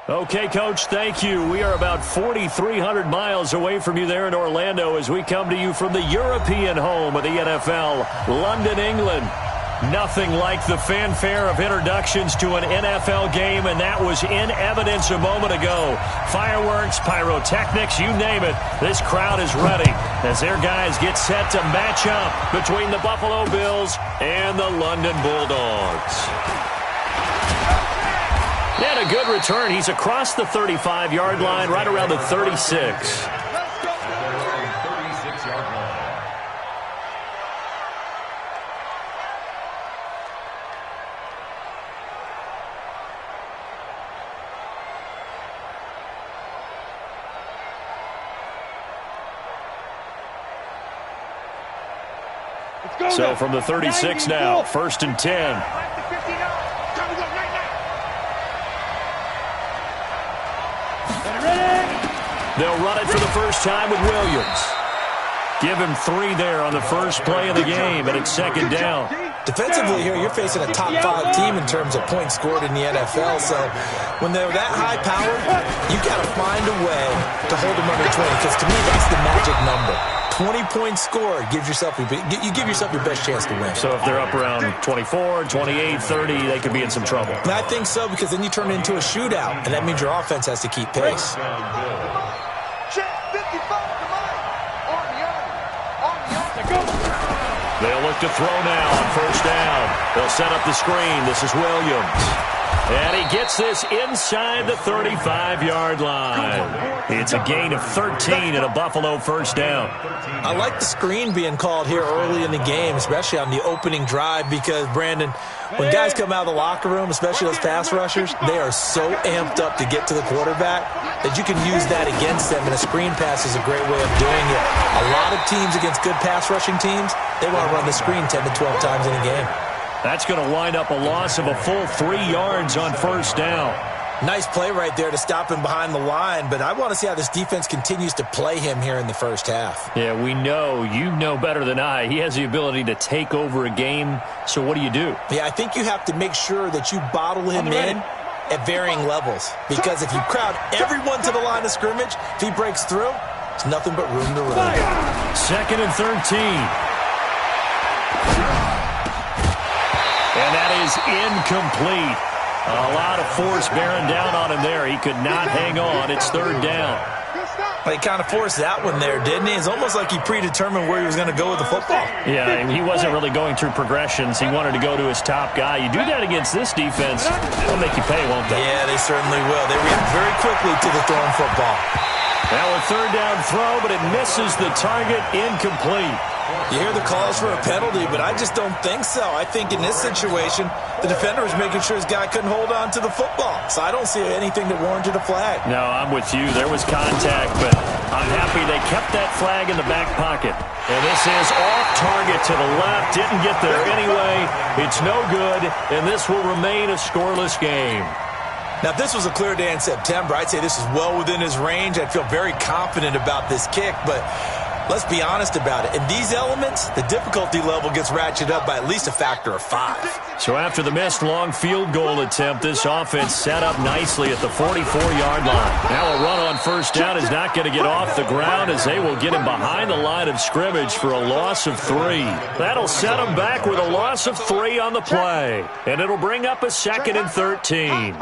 Okay, Coach, thank you. We are about 4,300 miles away from you there in Orlando as we come to you from the European home of the NFL, London, England. Nothing like the fanfare of introductions to an NFL game, and that was in evidence a moment ago. Fireworks, pyrotechnics, you name it. This crowd is ready as their guys get set to match up between the Buffalo Bills and the London Bulldogs. And a good return. He's across the 35-yard line, right around the 36. So from the 36 now, 1st and 10. They'll run it for the first time with Williams. Give him 3 there on the first play of the game, and it's 2nd down. Defensively here, you're facing a top 5 team in terms of points scored in the NFL. So when they're that high-powered, you got to find a way to hold them under 20, because to me, that's the magic number. 20 points scored gives yourself you give yourself your best chance to win. So if they're up around 24, 28, 30, they could be in some trouble. And I think so, because then you turn it into a shootout, and that means your offense has to keep pace. They'll look to throw now on 1st down. They'll set up the screen. This is Williams. And he gets this inside the 35-yard line. It's a gain of 13 and a Buffalo 1st down. I like the screen being called here early in the game, especially on the opening drive, because, Brandon, when guys come out of the locker room, especially those pass rushers, they are so amped up to get to the quarterback that you can use that against them, and a screen pass is a great way of doing it. A lot of teams against good pass rushing teams, they want to run the screen 10 to 12 times in a game. That's going to wind up a loss of a full 3 yards on 1st down. Nice play right there to stop him behind the line, but I want to see how this defense continues to play him here in the first half. Yeah, we know. You know better than I. He has the ability to take over a game, so what do? Yeah, I think you have to make sure that you bottle him in at varying levels, because if you crowd everyone to the line of scrimmage, if he breaks through, there's nothing but room to run. 2nd and 13. And that is incomplete. A lot of force bearing down on him there. He could not hang on. It's 3rd down. Well, he kind of forced that one there, didn't he? It's almost like he predetermined where he was going to go with the football. Yeah, and he wasn't really going through progressions. He wanted to go to his top guy. You do that against this defense, they'll make you pay, won't they? Yeah, they certainly will. They react very quickly to the thrown football. Now a 3rd down throw, but it misses the target. Incomplete. You hear the calls for a penalty, but I just don't think so. I think in this situation, the defender was making sure his guy couldn't hold on to the football. So I don't see anything that warranted a flag. No, I'm with you. There was contact, but I'm happy they kept that flag in the back pocket. And this is off target to the left. Didn't get there anyway. It's no good, and this will remain a scoreless game. Now, if this was a clear day in September, I'd say this is well within his range. I'd feel very confident about this kick, but let's be honest about it. In these elements, the difficulty level gets ratcheted up by at least a factor of 5. So after the missed long field goal attempt, this offense set up nicely at the 44-yard line. Now a run on 1st down is not going to get off the ground, as they will get him behind the line of scrimmage for a loss of 3. That'll set him back with a loss of 3 on the play. And it'll bring up a 2nd and 13.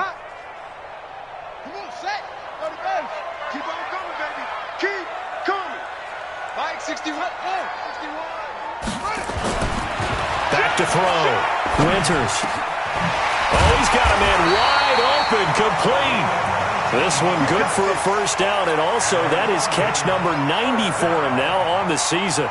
Back to throw. Winters. Oh, he's got a man wide open, complete. This one good for a 1st down, and also that is catch number 90 for him now on the season.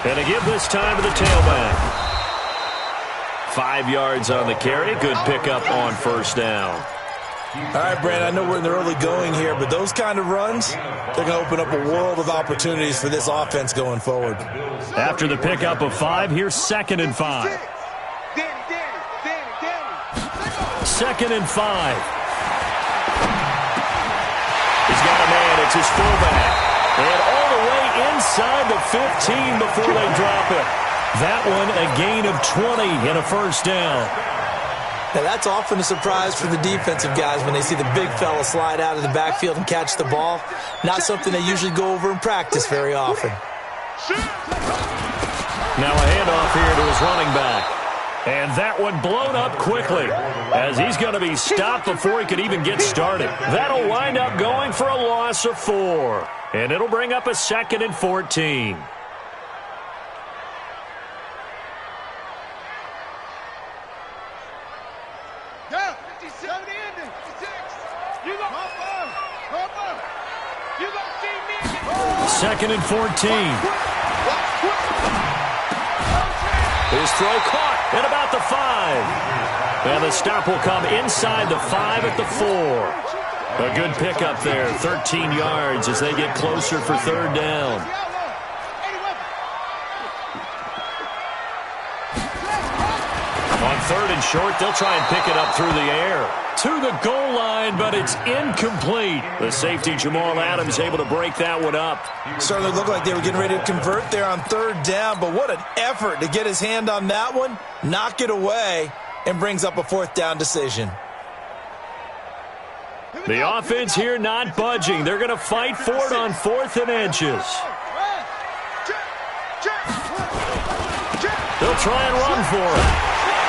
And to give this time to the tailback. 5 yards on the carry. Good pickup on 1st down. All right, Brandon, I know we're in the early going here, but those kind of runs, they're going to open up a world of opportunities for this offense going forward. After the pickup of 5, here's 2nd and 5. 2nd and 5. He's got a man at It's his fullback. And all the way inside the 15 before they drop it. That one a gain of 20 and a first down. Now, that's often a surprise for the defensive guys when they see the big fella slide out of the backfield and catch the ball. Not something they usually go over in practice very often. Now a handoff here to his running back. And that one blown up quickly as he's going to be stopped before he could even get started. That'll wind up going for a loss of 4. And it'll bring up a 2nd and 14. Yeah, 57 ending. 56. You go. You go see me. 2nd and 14. His throw caught at about the 5. And the stop will come inside the 5 at the 4. A good pickup there, 13 yards as they get closer for 3rd down. On 3rd and short, they'll try and pick it up through the air. To the goal line, but it's incomplete. The safety, Jamal Adams, able to break that one up. Certainly looked like they were getting ready to convert there on 3rd down, but what an effort to get his hand on that one, knock it away, and brings up a 4th down decision. The offense here not budging. They're going to fight for it on 4th and inches. They'll try and run for it.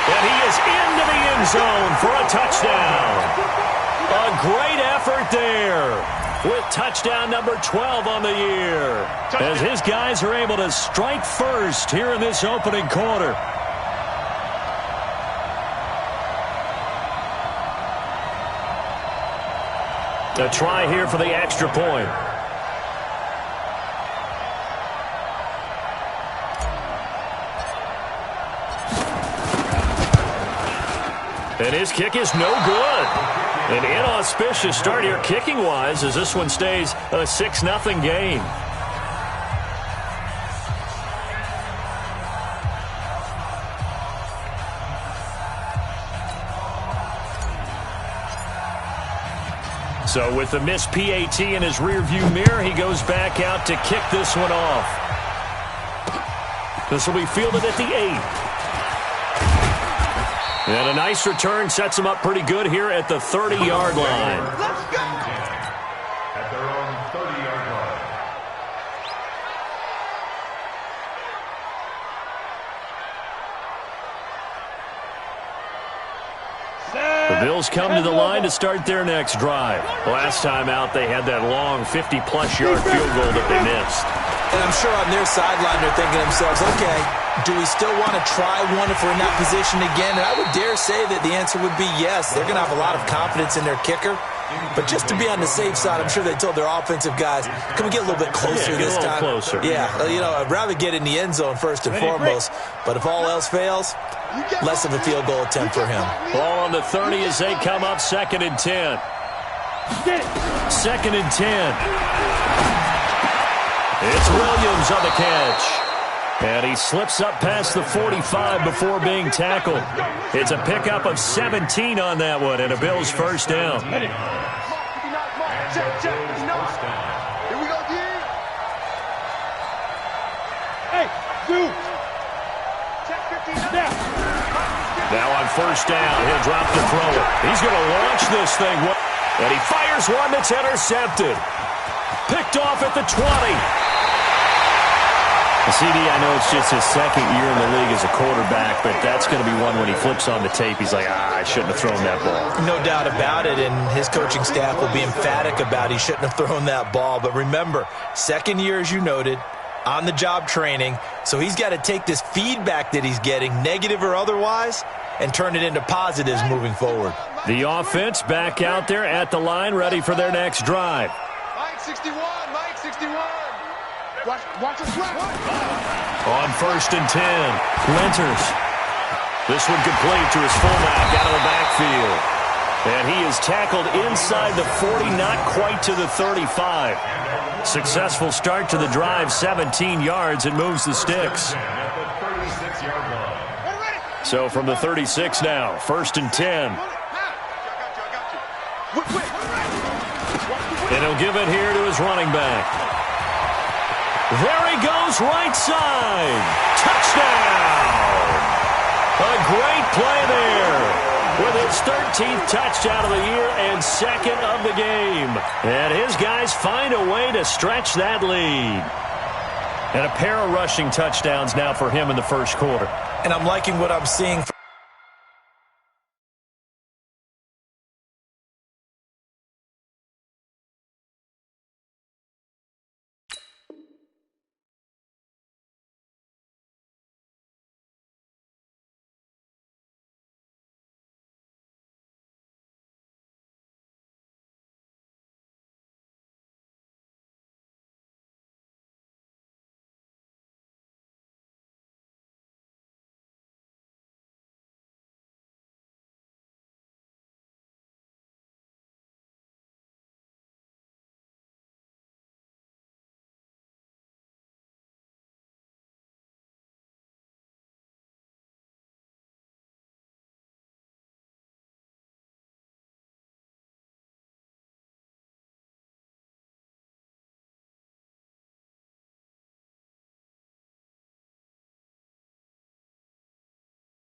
And he is into the end zone for a touchdown. A great effort there with touchdown number 12 on the year. As his guys are able to strike first here in this opening quarter. A try here for the extra point. And his kick is no good. An inauspicious start here kicking-wise as this one stays a 6-0 game. So with the missed PAT in his rearview mirror, he goes back out to kick this one off. This will be fielded at the 8. And a nice return sets him up pretty good here at the 30-yard line. Let's go. At their own 30-yard line. The Bills come to the line to start their next drive. Last time out, they had that long 50-plus yard field goal that they missed. And I'm sure on their sideline they're thinking to themselves, okay, do we still want to try one if we're in that position again? And I would dare say that the answer would be yes. They're going to have a lot of confidence in their kicker. But just to be on the safe side, I'm sure they told their offensive guys, can we get a little bit closer this time? Closer. Yeah, you know, I'd rather get in the end zone first and foremost. But if all else fails, less of a field goal attempt for him. Ball on the 30 as they come up 2nd and 10. 2nd and 10. It's Williams on the catch. And he slips up past the 45 before being tackled. It's a pickup of 17 on that one and a Bills first down. Here we go, D. Hey, dude. Check 15 now. Now on first down, he'll drop the throw. He's going to launch this thing. And he fires one that's intercepted. Picked off at the 20. CD, I know it's just his 2nd year in the league as a quarterback, but that's going to be one when he flips on the tape. He's like, I shouldn't have thrown that ball. No doubt about it, and his coaching staff will be emphatic about he shouldn't have thrown that ball. But remember, 2nd year, as you noted, on-the-job training, so he's got to take this feedback that he's getting, negative or otherwise, and turn it into positives moving forward. The offense back out there at the line, ready for their next drive. Mike 61, Mike 61. Watch us run. On 1st and 10, Winters. This one complete to his fullback out of the backfield. And he is tackled inside the 40, not quite to the 35. Successful start to the drive, 17 yards, and moves the sticks. So from the 36 now, 1st and 10. Quick. And he'll give it here to his running back. There he goes, right side. Touchdown! A great play there with his 13th touchdown of the year and second of the game. And his guys find a way to stretch that lead. And a pair of rushing touchdowns now for him in the first quarter. And I'm liking what I'm seeing.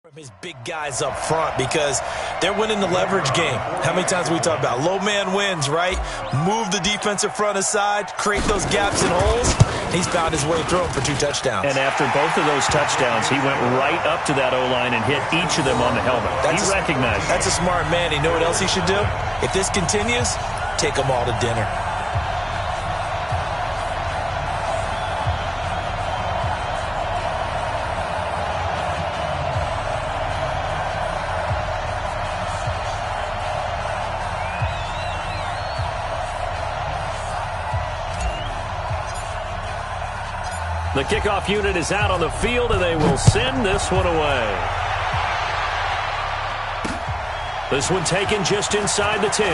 From his big guys up front because they're winning the leverage game. How many times we talk about low man wins, right? Move the defensive front aside, create those gaps and holes. He's found his way through for 2 touchdowns. And after both of those touchdowns, he went right up to that O-line and hit each of them on the helmet. He recognized it. That's a smart man. You know what else he should do? If this continues, take them all to dinner. The kickoff unit is out on the field, and they will send this one away. This one taken just inside the 10.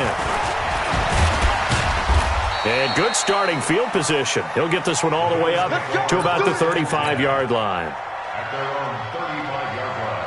And good starting field position. He'll get this one all the way up to about the 35-yard line. At their own 35-yard line.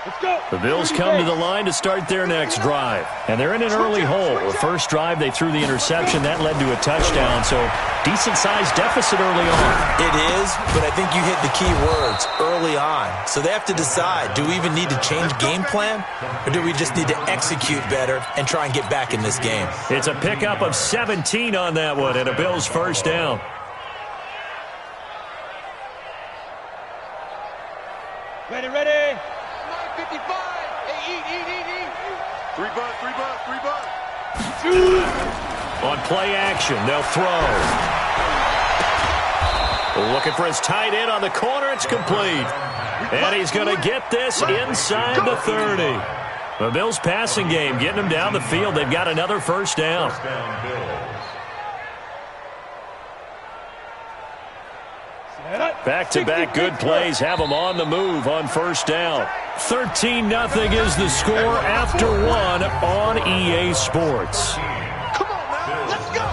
Let's go. The Bills come to the line to start their next drive. And they're in an early hole. The first drive, they threw the interception. That led to a touchdown, so decent-sized deficit early on. It is, but I think you hit the key words, early on. So they have to decide, do we even need to change game plan? Or do we just need to execute better and try and get back in this game? It's a pickup of 17 on that one and a Bills first down. Ready, ready. 55. Hey, eat. 3 bucks. On play action, they'll throw. Looking for his tight end on the corner. It's complete. And he's going to get this inside the 30. The Bills passing game getting them down the field. They've got another first down. First down, Bills. Back-to-back good plays have them on the move on first down. 13-0 is the score after one on EA Sports. Come on, man. Let's go.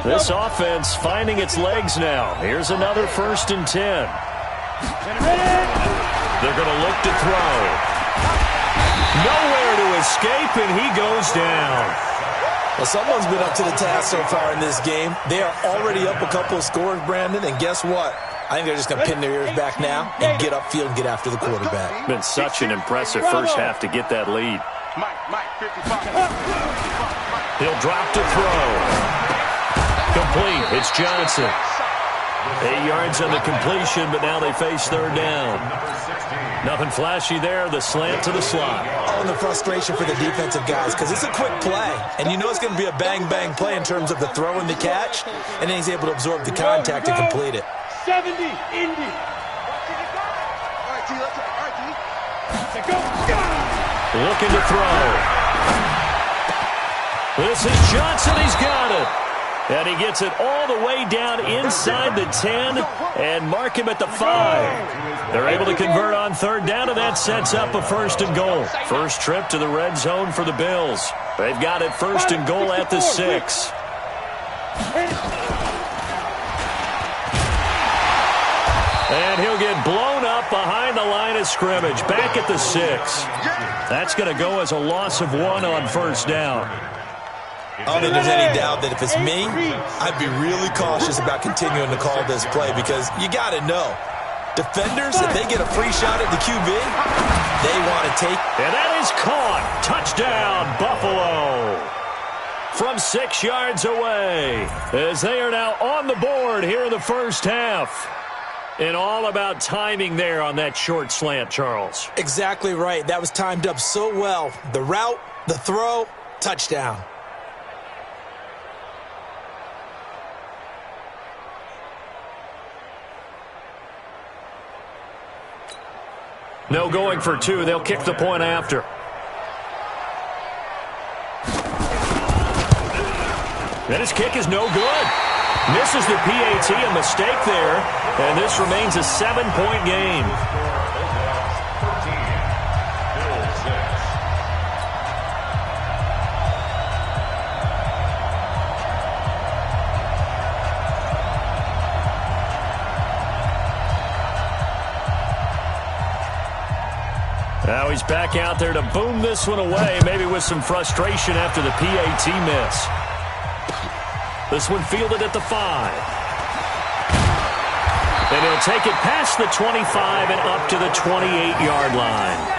This offense finding its legs now. Here's another 1st and 10. They're going to look to throw. Nowhere to escape, and he goes down. Well, someone's been up to the task so far in this game. They are already up a couple of scores, Brandon, and guess what? I think they're just going to pin their ears back now and get upfield and get after the quarterback. Been such an impressive first half to get that lead. Mike, 55. He'll drop to throw. Complete. It's Johnson. 8 yards on the completion, but now they face third down. Nothing flashy there. The slant to the slot. Oh, and the frustration for the defensive guys because it's a quick play. And you know it's going to be a bang-bang play in terms of the throw and the catch. And then he's able to absorb the contact and complete it. 70, Indy. All right, T, let's go. Looking to throw. This is Johnson. He's got it. And he gets it all the way down inside the 10 and mark him at the 5. They're able to convert on third down, and that sets up a 1st and goal. First trip to the red zone for the Bills. They've got it 1st and goal at the 6. And he'll get blown up behind the line of scrimmage, back at the 6. That's going to go as a loss of 1 on 1st down. I don't think there's any doubt that if it's me, I'd be really cautious about continuing to call this play because you got to know, defenders, if they get a free shot at the QB, they want to take. And that is caught. Touchdown, Buffalo. From 6 yards away, as they are now on the board here in the first half. And all about timing there on that short slant, Charles. Exactly right. That was timed up so well. The route, the throw, touchdown. No going for 2. They'll kick the point after. And his kick is no good. Misses the PAT, a mistake there. And this remains a 7-point game. Now he's back out there to boom this one away, maybe with some frustration after the PAT miss. This one fielded at the 5. And he'll take it past the 25 and up to the 28-yard line.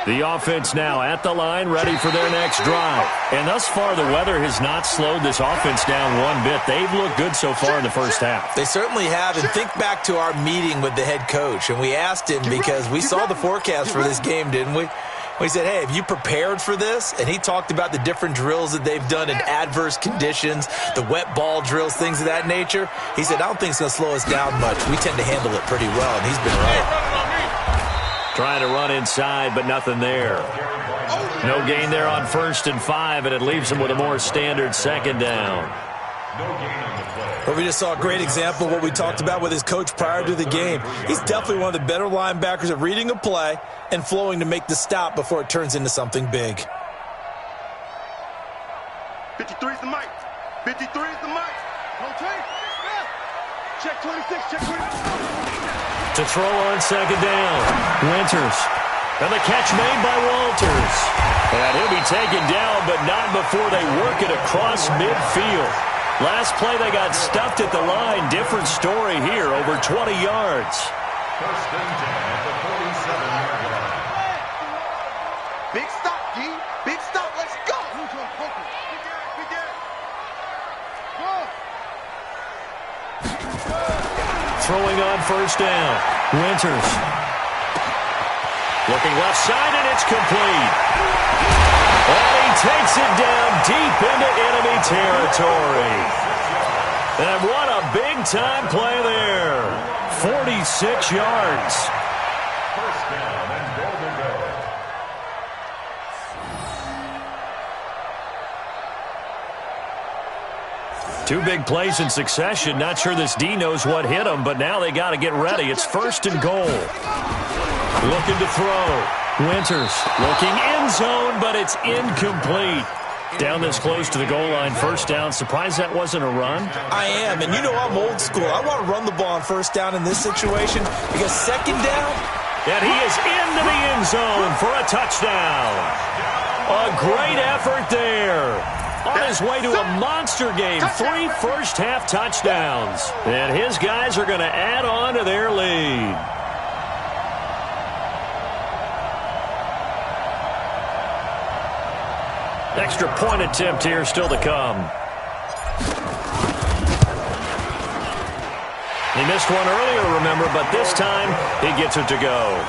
The offense now at the line, ready for their next drive. And thus far, the weather has not slowed this offense down one bit. They've looked good so far in the first half. They certainly have. And think back to our meeting with the head coach. And we asked him because we saw the forecast for this game, didn't we? We said, hey, have you prepared for this? And he talked about the different drills that they've done in adverse conditions, the wet ball drills, things of that nature. He said, I don't think it's going to slow us down much. We tend to handle it pretty well, and he's been right. Trying to run inside, but nothing there. No gain there on 1st and 5, and it leaves him with a more standard 2nd down. Well, we just saw a great example of what we talked about with his coach prior to the game. He's definitely one of the better linebackers at reading a play and flowing to make the stop before it turns into something big. 53 is the mic. 53 is the mic. Rotate. Check 26. Check 26. To throw on 2nd down. Winters. And the catch made by Walters. And he'll be taken down, but not before they work it across midfield. Last play they got stuffed at the line. Different story here, over 20 yards. 1st and 10 at the 47-yard line. Big stop, G. Big stop. Let's go. Throwing on 1st down. Winters. Looking left side, and it's complete. And he takes it down deep into enemy territory. And what a big-time play there. 46 yards. 1st down and goal to go. Two big plays in succession. Not sure this D knows what hit him, but now they got to get ready. It's 1st and goal. Looking to throw. Winters looking end zone, but it's incomplete. Down this close to the goal line, 1st down. Surprised that wasn't a run? I am, and you know I'm old school. I want to run the ball on 1st down in this situation because 2nd down. And he is into the end zone for a touchdown. A great effort there. On his way to a monster game, 3 first-half touchdowns. And his guys are going to add on to their lead. Extra point attempt here still to come. He missed one earlier, remember, but this time he gets it to go.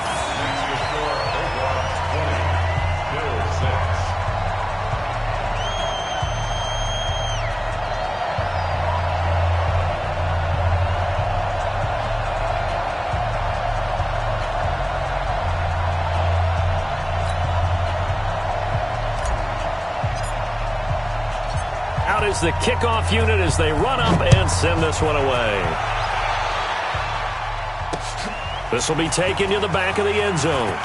out is the kickoff unit as they run up and send this one away. This will be taken to the back of the end zone.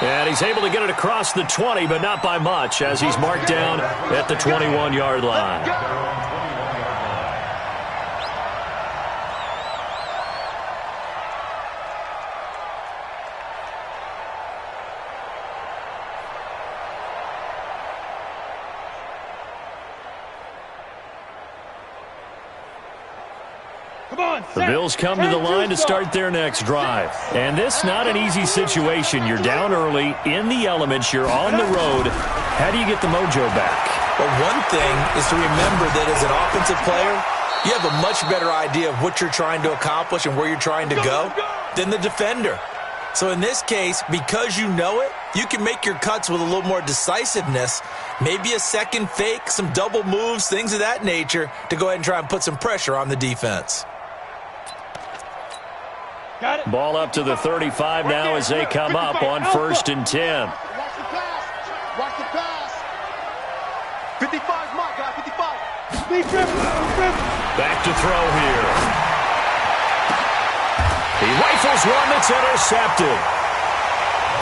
And he's able to get it across the 20, but not by much, as he's marked down at the 21-yard line. The Bills come to the line to start their next drive. And this not an easy situation. You're down early, in the elements, you're on the road. How do you get the mojo back? Well, one thing is to remember that as an offensive player, you have a much better idea of what you're trying to accomplish and where you're trying to go than the defender. So in this case, because you know it, you can make your cuts with a little more decisiveness, maybe a second fake, some double moves, things of that nature, to go ahead and try and put some pressure on the defense. Ball up to the 35 now as they come up on 1st and 10. Watch the pass. Watch the pass. 55's my guy, 55. Back to throw here. He rifles one that's intercepted.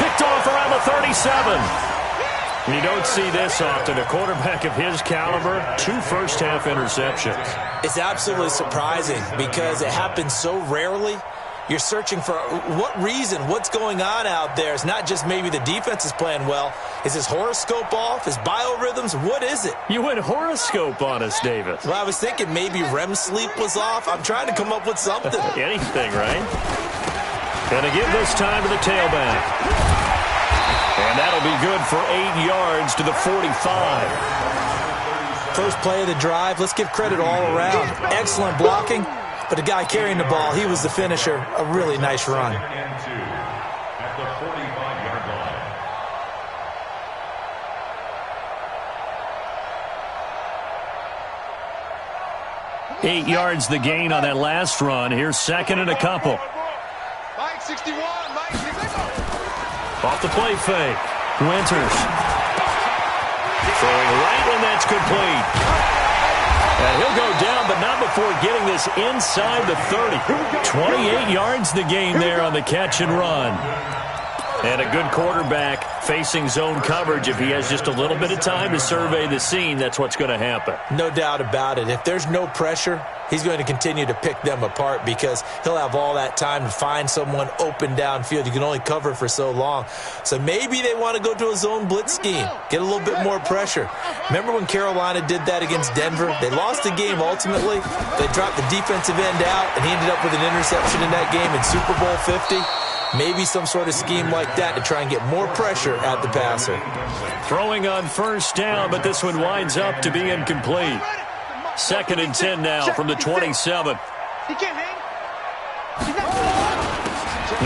Picked off around the 37. You don't see this often. A quarterback of his caliber, 2 first-half interceptions. It's absolutely surprising because it happens so rarely. You're searching for what reason, what's going on out there. It's not just maybe the defense is playing well. Is his horoscope off? His biorhythms? What is it? You went horoscope on us, David. Well, I was thinking maybe REM sleep was off. I'm trying to come up with something. Anything, right? Gonna give this time to the tailback. And that'll be good for 8 yards to the 45. First play of the drive. Let's give credit all around. Excellent blocking. But the guy carrying the ball, he was the finisher. A really nice run. At the 45-yard line. 8 yards the gain on that last run. Here's second and a couple. Mike 61, Mike 61. Off the play fake. Winters. Throwing right, and that's complete. And he'll go down, but not before getting this inside the 30. 28 yards the gain there on the catch and run. And a good quarterback facing zone coverage. If he has just a little bit of time to survey the scene, that's what's going to happen. No doubt about it. If there's no pressure, he's going to continue to pick them apart because he'll have all that time to find someone open downfield. You can only cover for so long. So maybe they want to go to a zone blitz scheme, get a little bit more pressure. Remember when Carolina did that against Denver? They lost the game ultimately. They dropped the defensive end out, and he ended up with an interception in that game in Super Bowl 50. Maybe some sort of scheme like that to try and get more pressure at the passer. Throwing on first down, but this one winds up to be incomplete. 2nd and 10 now from the 27. He can't hang.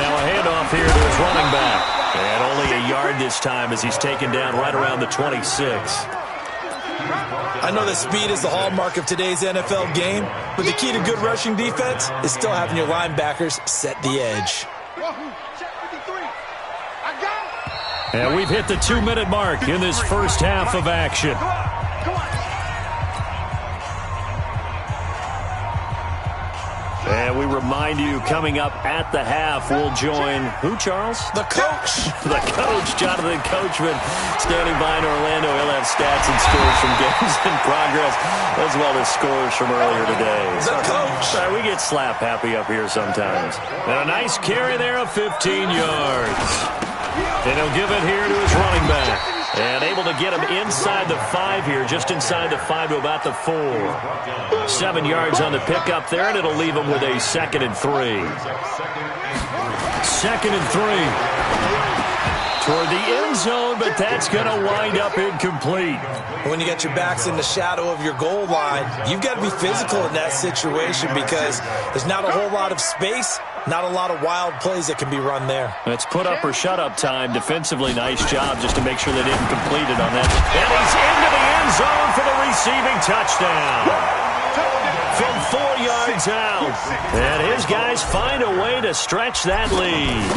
Now a handoff here to his running back. And only a yard this time as he's taken down right around the 26. I know that speed is the hallmark of today's NFL game, but the key to good rushing defense is still having your linebackers set the edge. And we've hit the 2-minute mark in this first half of action. And we remind you, coming up at the half, we'll join who, Charles? The coach. The coach, Jonathan Coachman, standing by in Orlando. He'll have stats and scores from games in progress, as well as scores from earlier today. The coach. We get slap happy up here sometimes. And a nice carry there of 15 yards. And he'll give it here to his running back. And able to get him inside the 5 here, just inside the 5 to about the 4. 7 yards on the pickup there, and it'll leave him with a 2nd and 3. 2nd and 3. Toward the end zone, but that's going to wind up incomplete. When you got your backs in the shadow of your goal line, you've got to be physical in that situation because there's not a whole lot of space. Not a lot of wild plays that can be run there. It's put up or shut up time. Defensively, nice job just to make sure they didn't complete it on that. And he's into the end zone for the receiving touchdown. From 4 yards out. And his guys find a way to stretch that lead.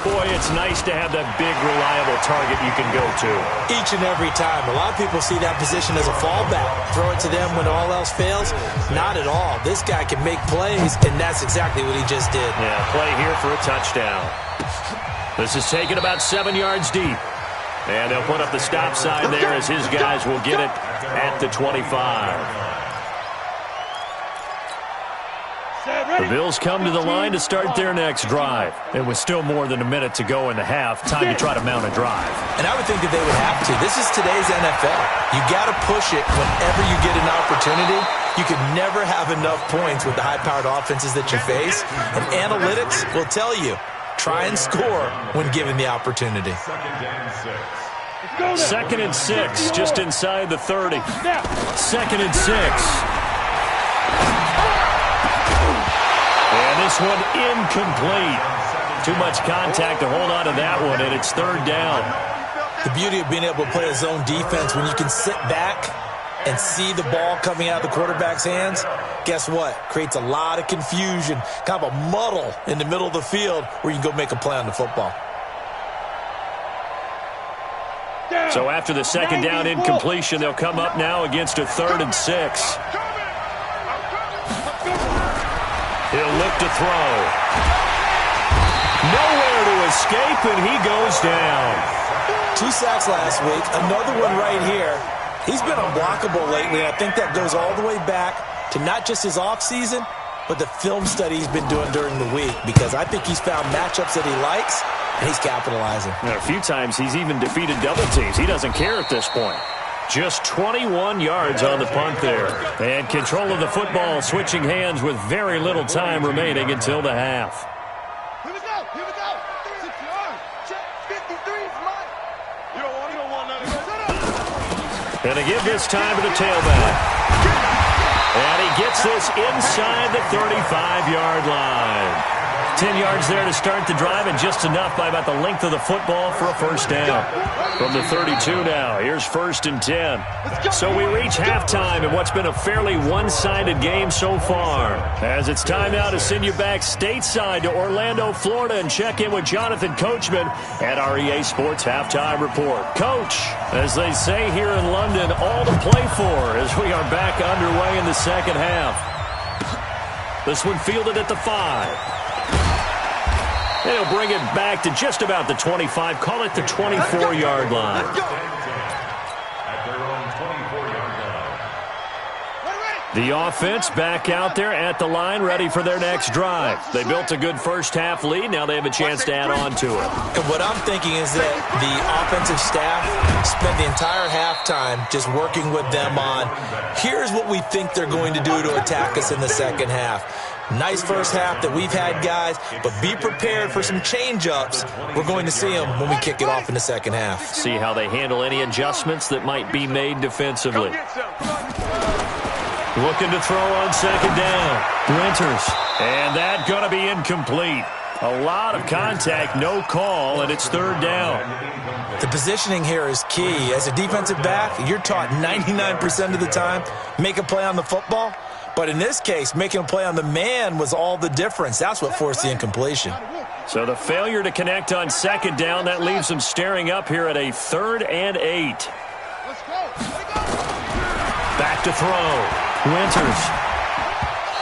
Boy, it's nice to have that big, reliable target you can go to. Each and every time. A lot of people see that position as a fallback. Throw it to them when all else fails. Not at all. This guy can make plays, and that's exactly what he just did. Yeah, play here for a touchdown. This is taken about 7 yards deep. And they'll put up the stop sign there as his guys will get it at the 25. The Bills come to the line to start their next drive. It was still more than a minute to go in the half. Time to try to mount a drive. And I would think that they would have to. This is today's NFL. You got to push it whenever you get an opportunity. You can never have enough points with the high-powered offenses that you face. And analytics will tell you, try and score when given the opportunity. Second and 6, just inside the 30. Second and 6. And this one incomplete. Too much contact to hold on to that one, and it's third down. The beauty of being able to play a zone defense when you can sit back and see the ball coming out of the quarterback's hands, guess what? Creates a lot of confusion, kind of a muddle in the middle of the field where you can go make a play on the football. So after the second down incompletion, they'll come up now against a 3rd and 6. He'll look to throw. Nowhere to escape, and he goes down. 2 sacks last week, another one right here. He's been unblockable lately, and I think that goes all the way back to not just his offseason, but the film study he's been doing during the week, because I think he's found matchups that he likes, and he's capitalizing. And a few times he's even defeated double teams. He doesn't care at this point. Just 21 yards on the punt there. And control of the football switching hands with very little time remaining until the half. Here we go. 6 yards. Check. 53 is mine. You don't want nothing. Shut up. And to give this time to the tailback. And he gets this inside the 35-yard line. 10 yards there to start the drive, and just enough by about the length of the football for a first down. From the 32 now, here's 1st and 10. So we reach halftime in what's been a fairly one-sided game so far. As it's time now to send you back stateside to Orlando, Florida, and check in with Jonathan Coachman at our EA Sports Halftime Report. Coach, as they say here in London, all to play for as we are back underway in the second half. This one fielded at the 5. They'll bring it back to just about the 25. Call it the 24-yard line. At their own 24-yard line. The offense back out there at the line, ready for their next drive. They built a good first-half lead. Now they have a chance to add on to it. And what I'm thinking is that the offensive staff spent the entire halftime just working with them on, here's what we think they're going to do to attack us in the second half. Nice first half that we've had, guys, but be prepared for some change-ups. We're going to see them when we kick it off in the second half. See how they handle any adjustments that might be made defensively. Looking to throw on second down. Winters. And that's going to be incomplete. A lot of contact, no call, and it's third down. The positioning here is key. As a defensive back, you're taught 99% of the time, make a play on the football. But in this case, making a play on the man was all the difference. That's what forced the incompletion. So the failure to connect on second down, that leaves them staring up here at a 3rd and 8. Back to throw. Winters.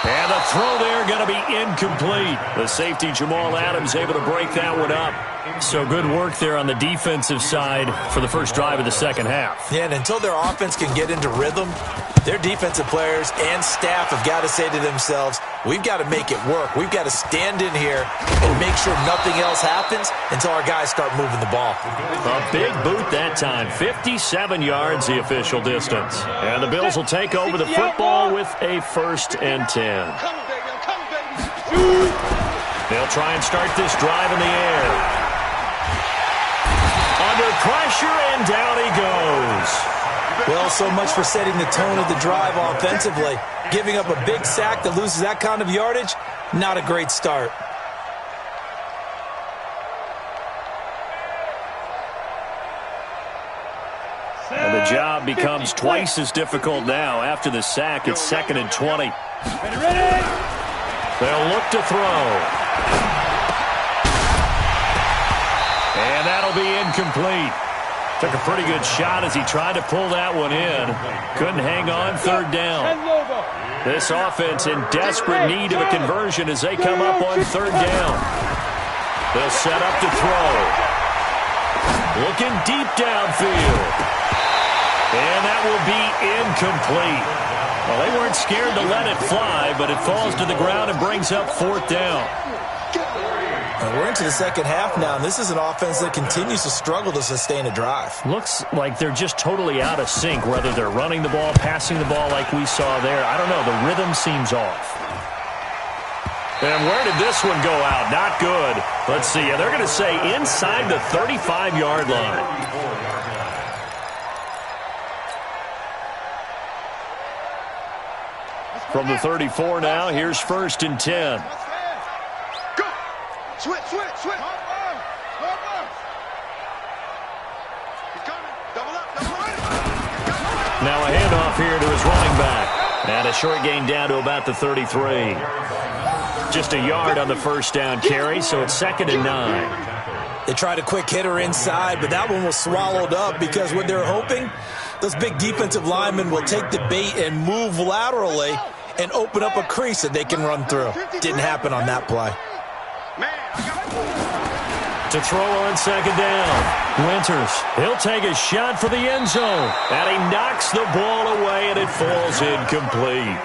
And the throw there going to be incomplete. The safety, Jamal Adams, able to break that one up. So good work there on the defensive side for the first drive of the second half. Yeah, and until their offense can get into rhythm, their defensive players and staff have got to say to themselves, we've got to make it work. We've got to stand in here and make sure nothing else happens until our guys start moving the ball. A big boot that time. 57 yards the official distance. And the Bills will take over the football with a 1st and 10. They'll try and start this drive in the air. Under pressure, and down he goes. Well, so much for setting the tone of the drive offensively. Giving up a big sack that loses that kind of yardage, not a great start. And the job becomes twice as difficult now. After the sack, it's 2nd and 20. They'll look to throw. That'll be incomplete. Took a pretty good shot as he tried to pull that one in. Couldn't hang on, third down. This offense in desperate need of a conversion as they come up on third down. They'll set up to throw. Looking deep downfield. And that will be incomplete. Well, they weren't scared to let it fly, but it falls to the ground and brings up fourth down. We're into the second half now, and this is an offense that continues to struggle to sustain a drive. Looks like they're just totally out of sync, whether they're running the ball, passing the ball like we saw there. I don't know. The rhythm seems off. And where did this one go out? Not good. Let's see. They're going to say inside the 35-yard line. From the 34 now, here's 1st and 10. Go! Switch, switch, switch! He's coming. Double up, double right. Now a handoff here to his running back. And a short gain down to about the 33. Just a yard on the first down carry, so it's 2nd and 9. They tried a quick hitter inside, but that one was swallowed up because what they're hoping, those big defensive linemen will take the bait and move laterally and open up a crease that they can run through. Didn't happen on that play. To throw on 2nd down. Winters, he'll take a shot for the end zone. And he knocks the ball away, and it falls incomplete.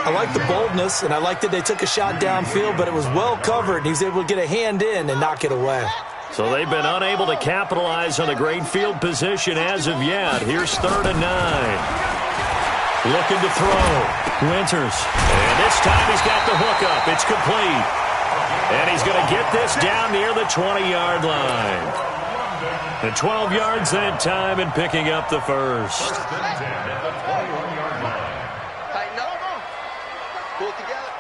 I like the boldness, and I like that they took a shot downfield, but it was well covered, and he's able to get a hand in and knock it away. So they've been unable to capitalize on a great field position as of yet. Here's 3rd and 9. Looking to throw. Winters. And this time he's got the hook up. It's complete. And he's going to get this down near the 20-yard line. And 12 yards that time and picking up the first. Tighten up. Pull it together.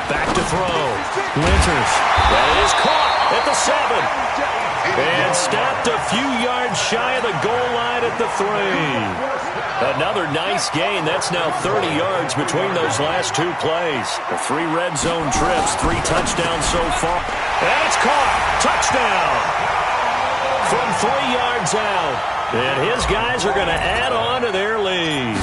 Back to throw. Winters. That is caught at the 7. And stopped a few yards shy of the goal line at the 3. Another nice gain. That's now 30 yards between those last 2 plays. The 3 red zone trips, 3 touchdowns so far. And it's caught. Touchdown. From 3 yards out. And his guys are going to add on to their lead.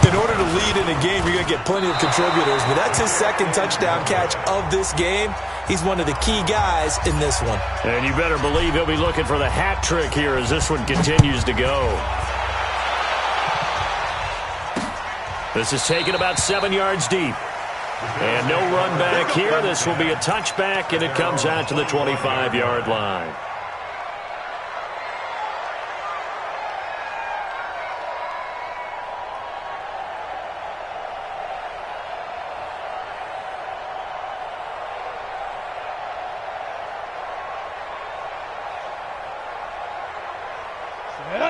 In order to lead in a game, you're going to get plenty of contributors, but that's his 2nd touchdown catch of this game. He's one of the key guys in this one. And you better believe he'll be looking for the hat trick here as this one continues to go. This is taken about 7 yards deep. And no run back here. This will be a touchback, and it comes out to the 25-yard line.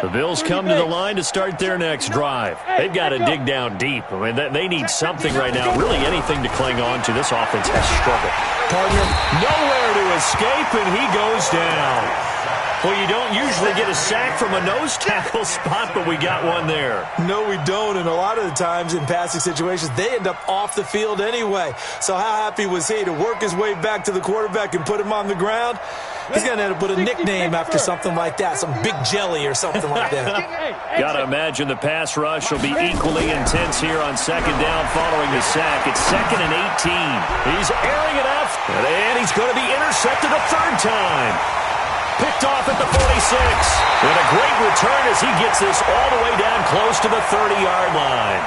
The Bills come to the line to start their next drive. They've got to dig down deep. I mean, they need something right now, really anything to cling on to. This offense has struggled. Partner, Nowhere to escape, and he goes down. Well, you don't usually get a sack from a nose tackle spot, but we got one there. no, we don't, and a lot of the times in passing situations, they end up off the field anyway. So how happy was he to work his way back to the quarterback and put him on the ground? He's going to end up with a nickname after something like that, some Big Jelly or something like that. Got to imagine the pass rush will be equally intense here on 2nd down following the sack. It's 2nd and 18. He's airing it up, and he's going to be intercepted a 3rd time. Picked off at the 46. And a great return as he gets this all the way down close to the 30-yard line.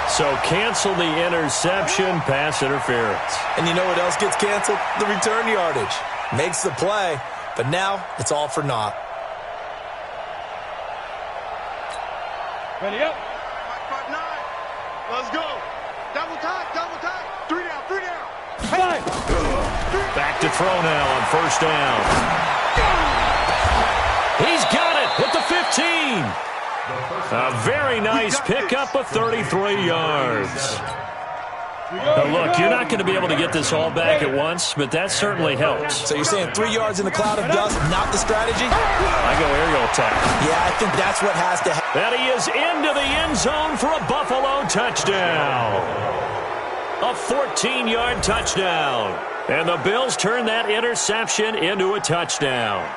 So cancel the interception, pass interference. And you know what else gets canceled? The return yardage. Makes the play, but now it's all for naught. Ready up. 5, 9. Let's go. Double time, double time. 3 down, 3 down. 5. Back to throw now on 1st down. He's got it at the 15. A very nice pickup of 33 yards. Now look, you're not going to be able to get this all back at once, but that certainly helps. So you're saying 3 yards in the cloud of dust, not the strategy? I go aerial attack. Yeah, I think that's what has to happen. And he is into the end zone for a Buffalo touchdown. A 14-yard touchdown. And the Bills turn that interception into a touchdown.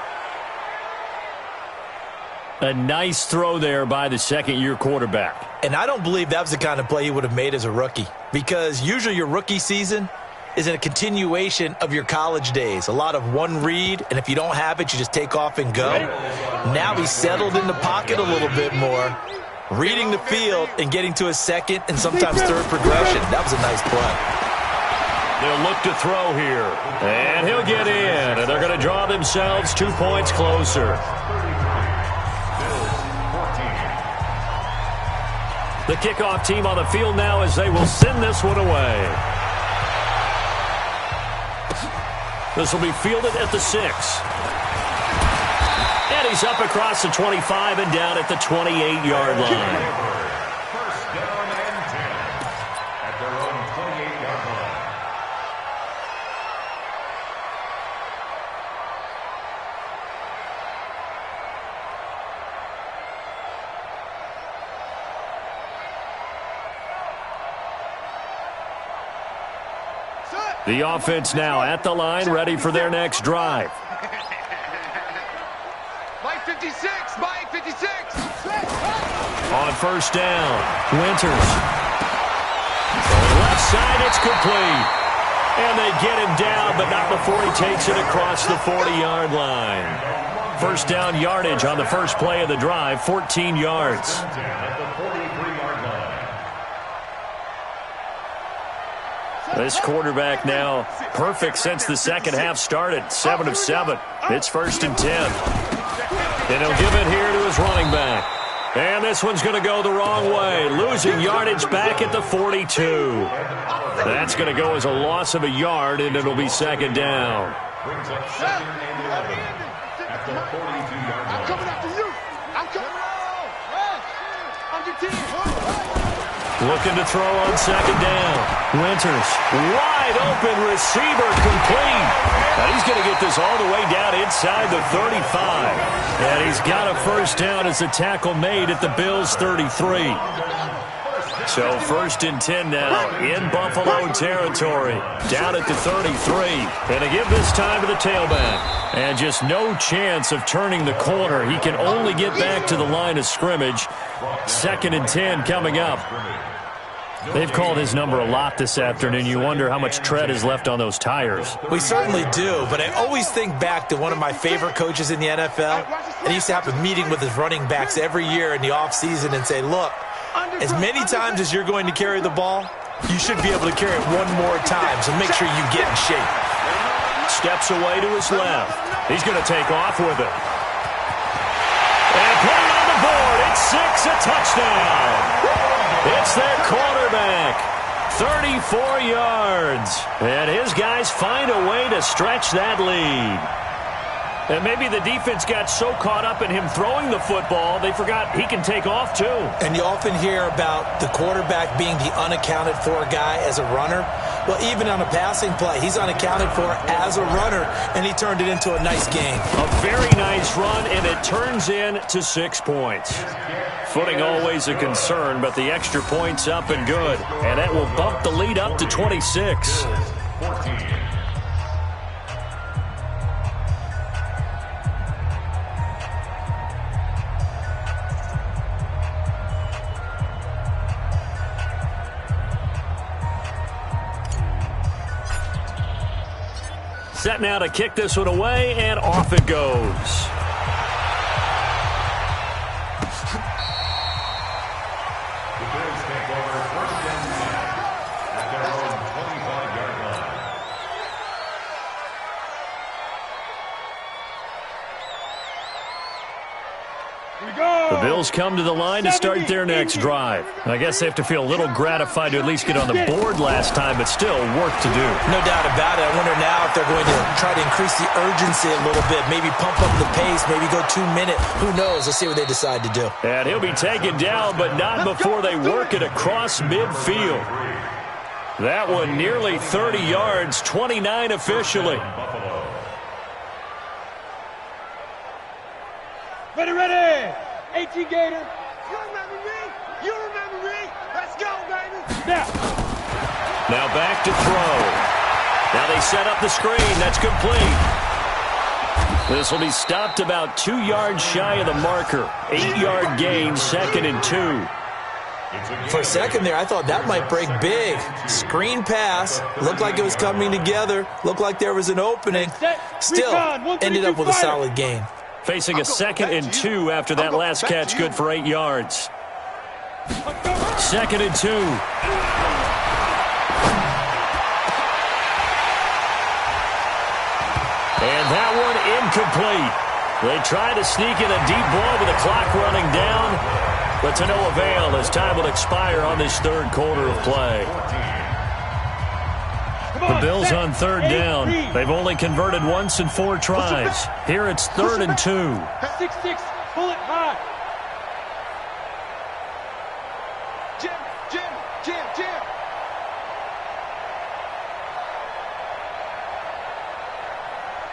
A nice throw there by the second-year quarterback. And I don't believe that was the kind of play he would have made as a rookie, because usually your rookie season is a continuation of your college days. A lot of one read, and if you don't have it, you just take off and go. Now he's settled in the pocket a little bit more, reading the field and getting to a second and sometimes third progression. That was a nice play. They'll look to throw here, and he'll get in, and they're going to draw themselves 2 points closer. The kickoff team on the field now as they will send this one away. This will be fielded at the 6. And he's up across the 25 and down at the 28-yard line. First down and 10 at their own 28-yard line. The offense now at the line, ready for their next drive. Mike 56, Mike 56. On first down, Winters. Left side, it's complete. And they get him down, but not before he takes it across the 40-yard line. First down yardage on the first play of the drive, 14 yards. At the 43-yard line. This quarterback now perfect since the second half started. 7 of 7. It's first and 10. And he'll give it here to his running back. And this one's going to go the wrong way. Losing yardage back at the 42. That's going to go as a loss of a yard, and it'll be second down. Brings up second and 11 at the 42-yard line. I'm coming after you. I'm coming. I'm your team. Looking to throw on second down. Winters, wide open receiver, complete. And he's going to get this all the way down inside the 35. And he's got a first down as a tackle made at the Bills' 33. So first and 10 now in Buffalo territory, down at the 33. And to give this time to the tailback. And just no chance of turning the corner. He can only get back to the line of scrimmage. Second and 10 coming up. They've called his number a lot this afternoon. You wonder how much tread is left on those tires. We certainly do, but I always think back to one of my favorite coaches in the NFL. And he used to have a meeting with his running backs every year in the offseason and say, look, as many times as you're going to carry the ball, you should be able to carry it one more time, so make sure you get in shape. Steps away to his left. He's going to take off with it. And put it on the board. It's 6, a touchdown. It's their quarterback, 34 yards. And his guys find a way to stretch that lead. And maybe the defense got so caught up in him throwing the football, they forgot he can take off too. And you often hear about the quarterback being the unaccounted for guy as a runner. Well, even on a passing play, he's unaccounted for as a runner, and he turned it into a nice game. A very nice run, and it turns into 6 points. Footing always a concern, but the extra point's up and good. And that will bump the lead up to 26. 14. Set now to kick this one away, and off it goes. The Bills take over first and 10 at their own 25-yard line. The Bills come to the line to start their next drive. I guess they have to feel a little gratified to at least get on the board last time, but still work to do. No doubt about it. I wonder now if they're going to try to increase the urgency a little bit, maybe pump up the pace, maybe go 2 minute. Who knows? Let's see what they decide to do. And he'll be taken down, but not before they work it across midfield. That one nearly 30 yards, 29 officially. Ready. 18 Gator. You remember me? Let's go, baby. Now. Now back to throw. Now they set up the screen. That's complete. This will be stopped about 2 yards shy of the marker. 8-yard gain, 2nd and 2. For a second there, I thought that might break big. Screen pass. Looked like it was coming together. Looked like there was an opening. Still, ended up with a solid gain. Facing a 2nd and 2 after that last catch, good for 8 yards. 2nd and 2. And that one incomplete. They tried to sneak in a deep ball with the clock running down, but to no avail as time will expire on this third quarter of play. The Bills on 3rd down. They've only converted once in 4 tries. Here it's 3rd and 2. 6-6, pull it high. Jim.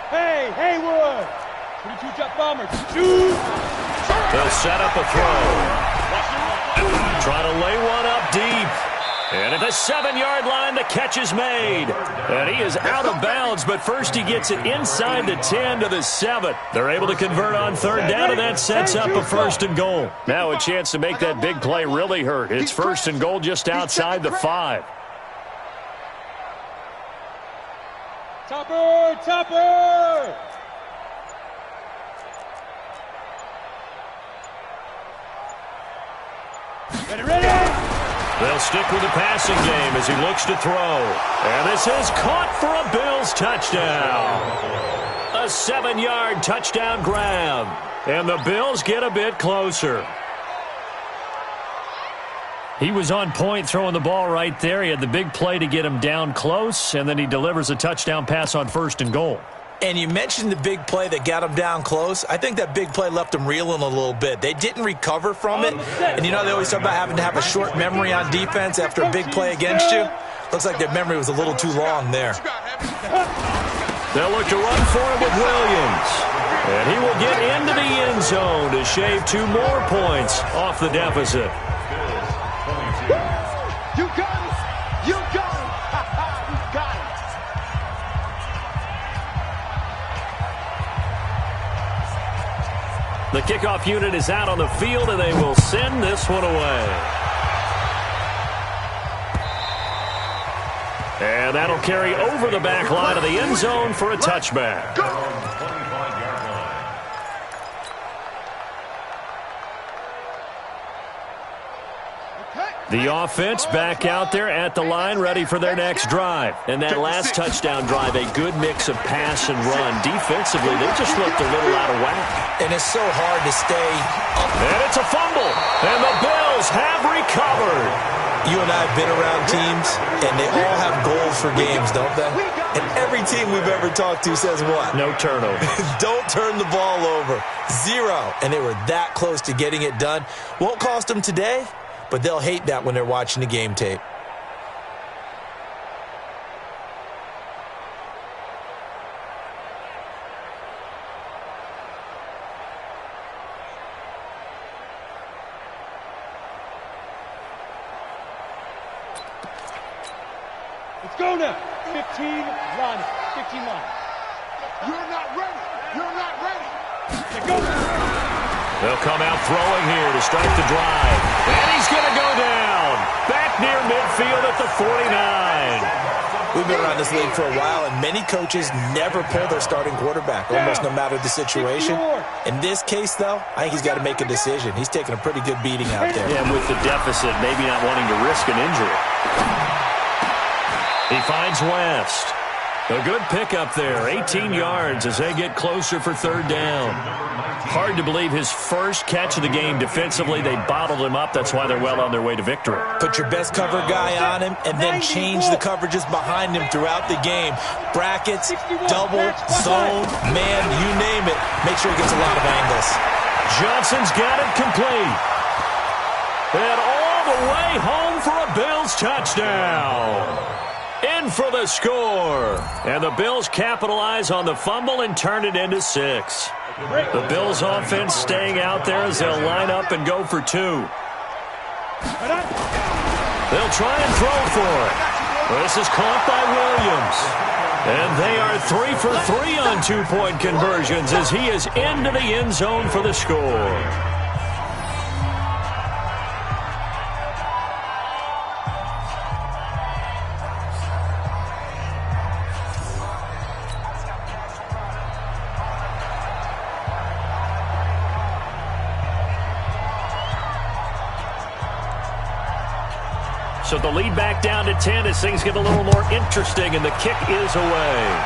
Hey, Haywood. 22 jet bombers. Shoot. They'll set up a throw. Try to lay one up deep. And at the 7-yard line, the catch is made. And he is out of bounds, but first he gets it inside the 10 to the 7. They're able to convert on 3rd down, and that sets up a 1st and goal. Now a chance to make that big play really hurt. It's 1st and goal just outside the 5. Topper! Ready! They'll stick with the passing game as he looks to throw. And this is caught for a Bills touchdown. A 7-yard touchdown grab. And the Bills get a bit closer. He was on point throwing the ball right there. He had the big play to get him down close, and then he delivers a touchdown pass on 1st and goal. And you mentioned the big play that got him down close. I think that big play left him reeling a little bit. They didn't recover from it. And you know they always talk about having to have a short memory on defense after a big play against you. Looks like their memory was a little too long there. They'll look to run for it with Williams. And he will get into the end zone to shave 2 more points off the deficit. You got it! You got it! You got it! The kickoff unit is out on the field, and they will send this one away. And that'll carry over the back line of the end zone for a touchback. The offense back out there at the line, ready for their next drive. And that last touchdown drive, a good mix of pass and run. Defensively, they just looked a little out of whack. And it's so hard to stay up. And it's a fumble. And the Bills have recovered. You and I have been around teams, and they all have goals for games, don't they? And every team we've ever talked to says what? No turnover. Don't turn the ball over. 0. And they were that close to getting it done. Won't cost them today, but they'll hate that when they're watching the game tape. Let's go now. 15 line. 15 line. You're not ready. You're not ready. Let's go. They'll come out throwing here to start the drive. And he's going to go down. Back near midfield at the 49. We've been around this league for a while, and many coaches never pull their starting quarterback, almost no matter the situation. In this case, though, I think he's got to make a decision. He's taking a pretty good beating out there. Yeah, with the deficit, maybe not wanting to risk an injury. He finds West. A good pickup there, 18 yards as they get closer for 3rd down. Hard to believe his first catch of the game defensively. They bottled him up. That's why they're well on their way to victory. Put your best cover guy on him and then change the coverages behind him throughout the game. Brackets, double, zone, man, you name it. Make sure he gets a lot of angles. Johnson's got it complete. And all the way home for a Bills touchdown. In for the score. And the Bills capitalize on the fumble and turn it into 6. The Bills offense staying out there as they'll line up and go for 2. They'll try and throw for it. This is caught by Williams. And they are 3 for 3 on two-point conversions as he is into the end zone for the score. So the lead back down to 10 as things get a little more interesting, and the kick is away.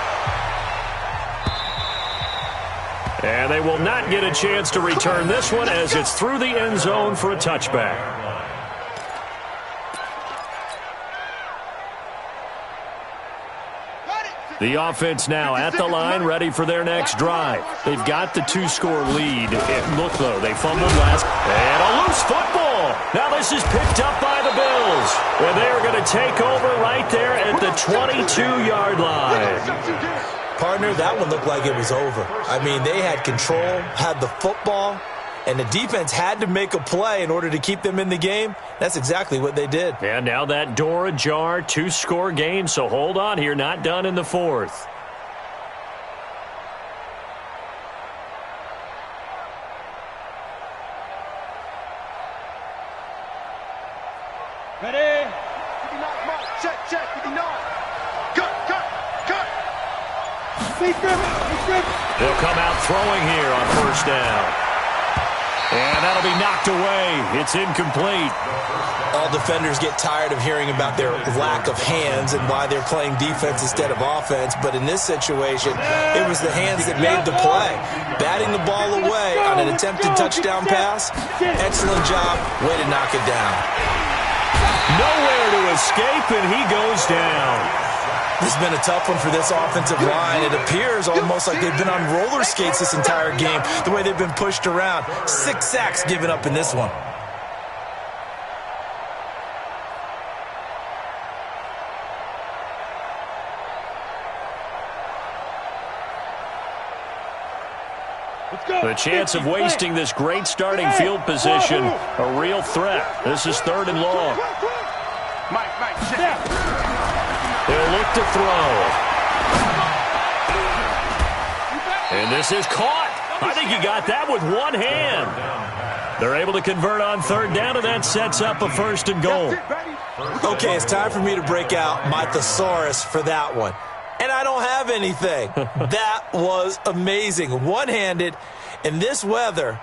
And they will not get a chance to return this one as it's through the end zone for a touchback. The offense now at the line, ready for their next drive. They've got the 2-score lead. Look, though, they fumbled last. And a loose football. Now this is picked up by the Bills. And they are going to take over right there at the 22-yard line. Partner, that one looked like it was over. I mean, they had control, had the football, and the defense had to make a play in order to keep them in the game. That's exactly what they did. And now that door ajar, 2-score game, so hold on here, not done in the fourth. Ready? 59, check, 59. Cut. They'll come out throwing here on first down. And that'll be knocked away. It's incomplete. All defenders get tired of hearing about their lack of hands and why they're playing defense instead of offense. But in this situation, it was the hands that made the play. Batting the ball away on an attempted touchdown pass. Excellent job. Way to knock it down. Nowhere to escape, and he goes down. This has been a tough one for this offensive line. It appears almost like they've been on roller skates this entire game, the way they've been pushed around. 6 sacks given up in this one. The chance of wasting this great starting field position, a real threat. This is 3rd and long. Mike, check. They'll look to throw. And this is caught. I think he got that with one hand. They're able to convert on 3rd down, and that sets up a 1st and goal. Okay, it's time for me to break out my thesaurus for that one. And I don't have anything. That was amazing. One-handed in this weather.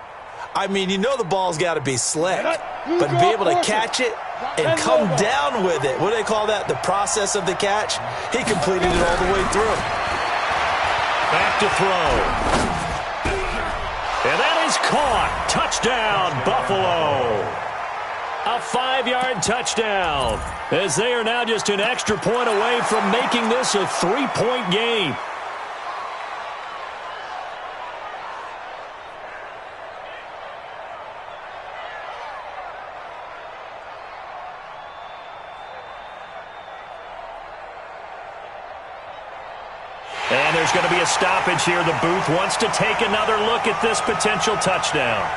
I mean, you know the ball's got to be slick. But to be able to catch it and come down with it, what do they call that? The process of the catch? He completed it all the way through. Back to throw. And that is caught. Touchdown, Buffalo. A 5-yard touchdown, as they are now just an extra point away from making this a 3-point game. And there's going to be a stoppage here. The booth wants to take another look at this potential touchdown.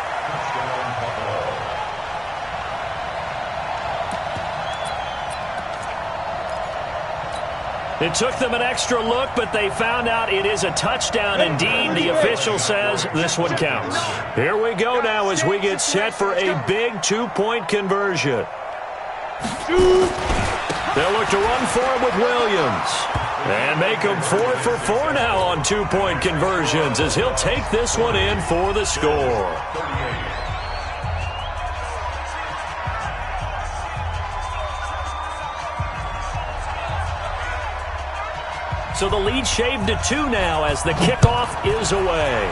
It took them an extra look, but they found out it is a touchdown indeed. The official says this one counts. Here we go now as we get set for a big 2-point conversion. They'll look to run for it with Williams. And make them 4 for 4 now on 2-point conversions as he'll take this one in for the score. So the lead shaved to 2 now as the kickoff is away.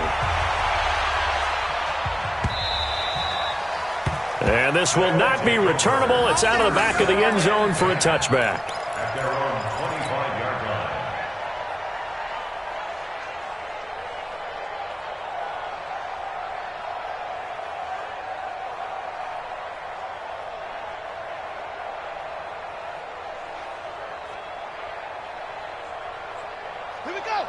And this will not be returnable. It's out of the back of the end zone for a touchback. At their own 25-yard line.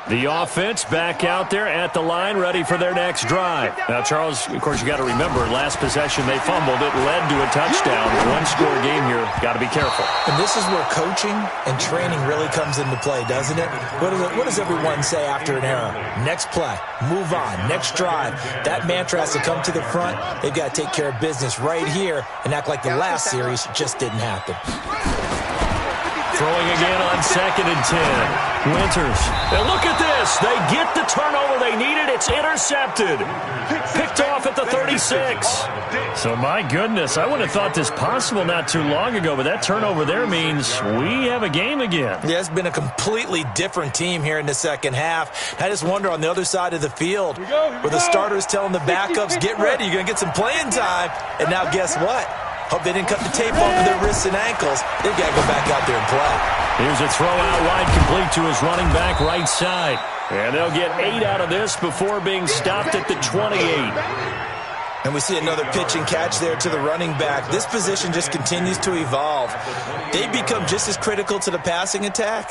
The offense back out there at the line, ready for their next drive. Now, Charles, of course, you got to remember, last possession they fumbled. It led to a touchdown. One-score game here. Got to be careful. And this is where coaching and training really comes into play, doesn't it? What does everyone say after an error? Next play, move on, next drive. That mantra has to come to the front. They've got to take care of business right here and act like the last series just didn't happen. Throwing again on 2nd and 10. Winters. And look at this. They get the turnover they needed. It's intercepted. Picked off at the 36. So, my goodness, I wouldn't have thought this possible not too long ago, but that turnover there means we have a game again. Yeah, it's been a completely different team here in the second half. I just wonder on the other side of the field where the starters telling the backups, get ready, you're going to get some playing time. And now guess what? Hope they didn't cut the tape off of their wrists and ankles. They've got to go back out there and play. Here's a throw out wide, complete to his running back right side. And they'll get 8 out of this before being stopped at the 28. And we see another pitch and catch there to the running back. This position just continues to evolve. They become just as critical to the passing attack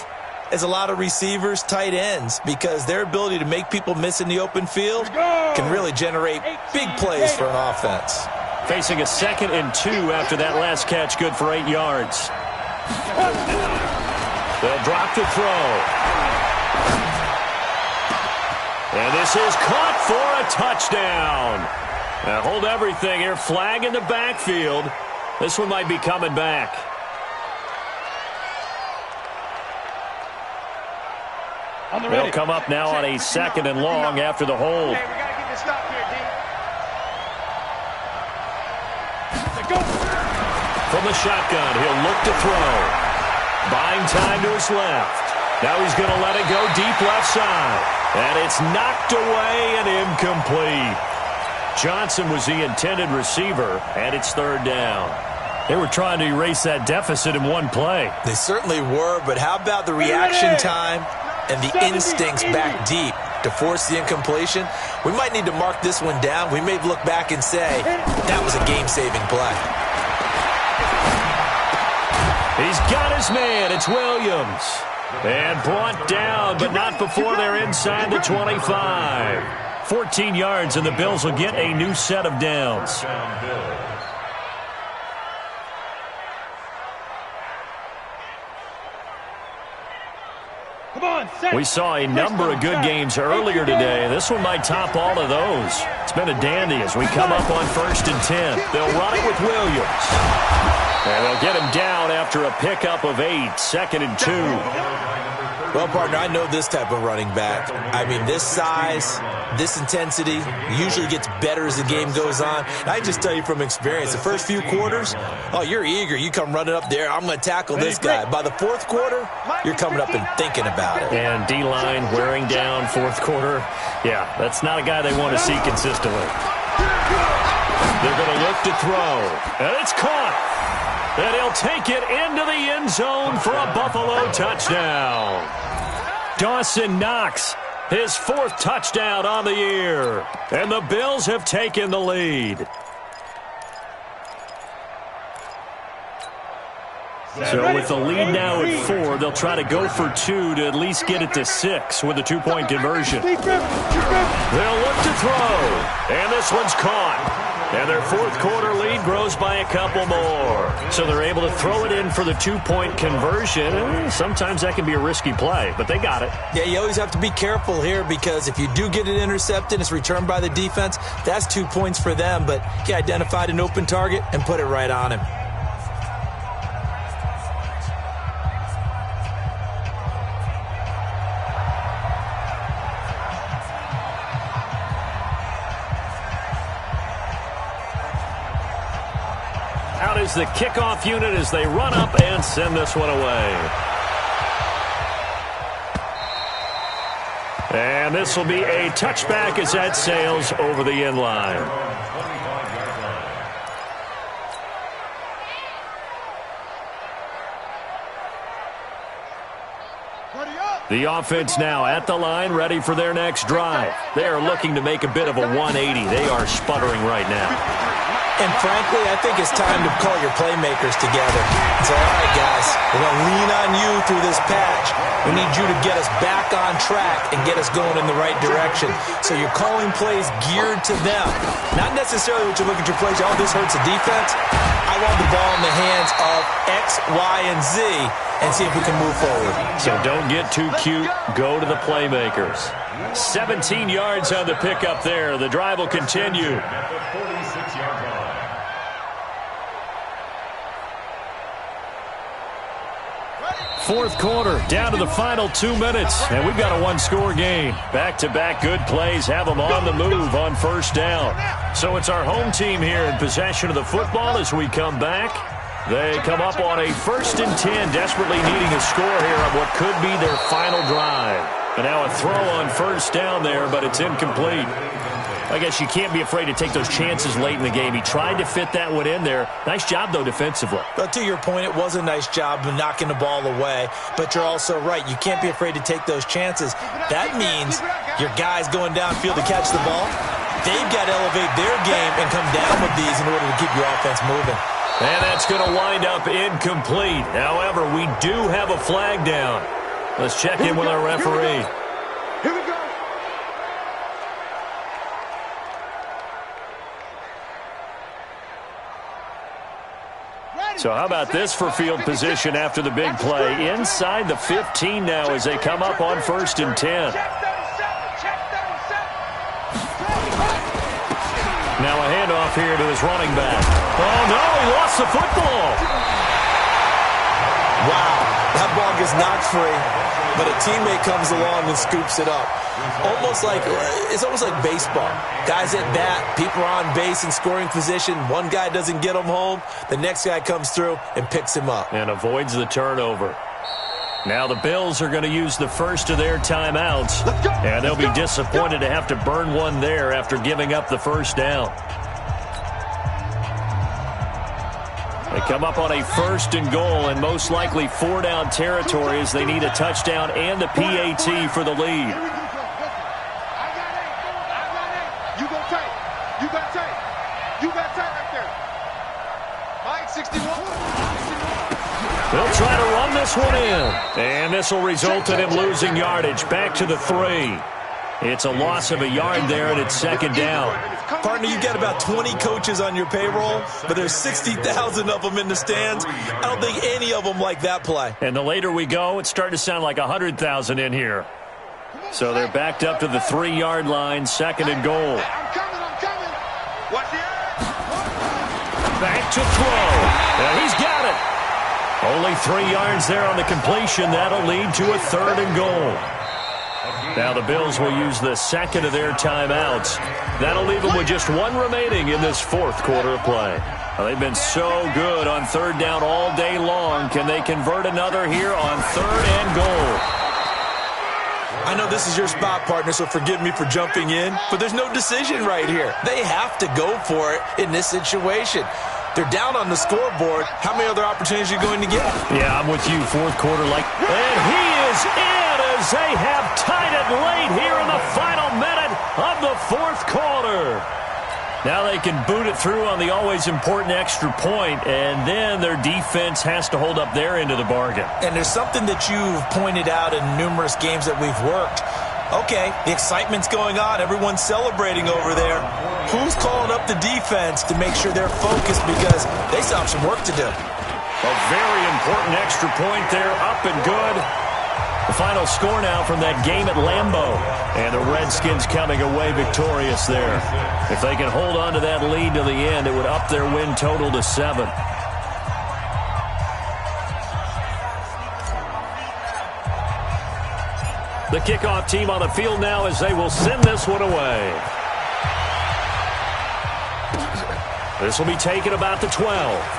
as a lot of receivers, tight ends, because their ability to make people miss in the open field can really generate big plays for an offense. Facing a 2nd and 2 after that last catch, good for 8 yards. They'll drop the throw. And this is caught for a touchdown. Now hold everything here. Flag in the backfield. This one might be coming back. They'll come up now on a 2nd and long after the hold. Hey, we got to get this stop here, D. From the shotgun, he'll look to throw. Buying time to his left. Now he's going to let it go deep left side. And it's knocked away and incomplete. Johnson was the intended receiver, and it's 3rd down. They were trying to erase that deficit in one play. They certainly were, but how about the reaction time and the instincts back deep to force the incompletion? We might need to mark this one down. We may look back and say that was a game-saving play. He's got his man. It's Williams. And brought down, but not before they're inside the 25. 14 yards, and the Bills will get a new set of downs. We saw a number of good games earlier today. This one might top all of those. It's been a dandy as we come up on 1st and 10. They'll run it with Williams. And they'll get him down after a pickup of 8, 2nd and 2. Well, partner, I know this type of running back. I mean, this size, this intensity usually gets better as the game goes on. And I just tell you from experience, the first few quarters, oh, you're eager. You come running up there, I'm going to tackle this guy. By the 4th quarter, you're coming up and thinking about it. And D-line wearing down 4th quarter. Yeah, that's not a guy they want to see consistently. They're going to look to throw. And it's caught. And he'll take it into the end zone for a Buffalo touchdown. Dawson Knox, his 4th touchdown on the year. And the Bills have taken the lead. So with the lead now at 4, they'll try to go for 2 to at least get it to 6 with a 2-point conversion. They'll look to throw. And this one's caught. And their 4th quarter lead grows by a couple more. So they're able to throw it in for the 2-point conversion. Sometimes that can be a risky play, but they got it. Yeah, you always have to be careful here because if you do get it intercepted, it's returned by the defense, that's 2 points for them. But he identified an open target and put it right on him. Out is the kickoff unit as they run up and send this one away. And this will be a touchback as that sails over the end line. The offense now at the line, ready for their next drive. They are looking to make a bit of a 180. They are sputtering right now. And frankly, I think it's time to call your playmakers together and say, all right, guys, we're going to lean on you through this patch. We need you to get us back on track and get us going in the right direction. So you're calling plays geared to them. Not necessarily what you look at your plays, oh, this hurts the defense. I want the ball in the hands of X, Y, and Z and see if we can move forward. So don't get too cute. Go to the playmakers. 17 yards on the pickup there. The drive will continue. At the 46-yard line. Fourth quarter, down to the final 2 minutes, and we've got a one-score game. Back-to-back good plays have them on the move on first down. So it's our home team here in possession of the football as we come back. They come up on a 1st and 10, desperately needing a score here on what could be their final drive. And now a throw on first down there, but it's incomplete. I guess you can't be afraid to take those chances late in the game. He tried to fit that one in there. Nice job, though, defensively. But to your point, it was a nice job of knocking the ball away. But you're also right. You can't be afraid to take those chances. That means your guys going downfield to catch the ball, they've got to elevate their game and come down with these in order to keep your offense moving. And that's going to wind up incomplete. However, we do have a flag down. Let's check in with our referee. Here we go. So how about this for field position after the big play? Inside the 15 now as they come up on 1st and 10. Now a handoff here to his running back. Oh, no, he lost the football. Wow, that ball gets knocked free, but a teammate comes along and scoops it up. It's almost like baseball. Guys at bat, people are on base in scoring position. One guy doesn't get him home. The next guy comes through and picks him up. And avoids the turnover. Now the Bills are going to use the first of their timeouts. And they'll be disappointed to have to burn one there after giving up the first down. They come up on a 1st and goal and most likely 4-down territory as they need a touchdown and the PAT for the lead. You go tight. You got tight. You got tight right there. Mike, 61. They'll try to run this one in. And this will result in him losing yardage. Back to the 3. It's a loss of a yard there, and it's 2nd down. Partner, you got about 20 coaches on your payroll, but there's 60,000 of them in the stands. I don't think any of them like that play. And the later we go, it's starting to sound like 100,000 in here. So they're backed up to the 3-yard line, 2nd and goal. I'm coming. Watch the Back to throw. And he's got it. Only 3 yards there on the completion. That'll lead to a 3rd and goal. Now the Bills will use the 2nd of their timeouts. That'll leave them with just 1 remaining in this 4th quarter of play. Well, they've been so good on 3rd down all day long. Can they convert another here on 3rd and goal? I know this is your spot, partner, so forgive me for jumping in, but there's no decision right here. They have to go for it in this situation. They're down on the scoreboard. How many other opportunities are you going to get? Yeah, I'm with you. 4th quarter, and he is in as they have tied it late here in the final minute of the 4th quarter. Now they can boot it through on the always important extra point, and then their defense has to hold up their end of the bargain. And there's something that you've pointed out in numerous games that we've worked. Okay, the excitement's going on. Everyone's celebrating over there. Who's calling up the defense to make sure they're focused because they still have some work to do? A very important extra point there, up and good. The final score now from that game at Lambeau. And the Redskins coming away victorious there. If they can hold on to that lead to the end, it would up their win total to 7. The kickoff team on the field now as they will send this one away. This will be taken about the 12.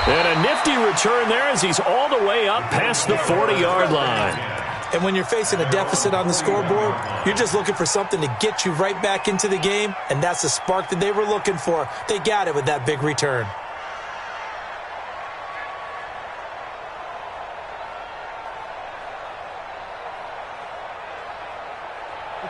And a nifty return there as he's all the way up past the 40-yard line. And when you're facing a deficit on the scoreboard, you're just looking for something to get you right back into the game, and that's the spark that they were looking for. They got it with that big return.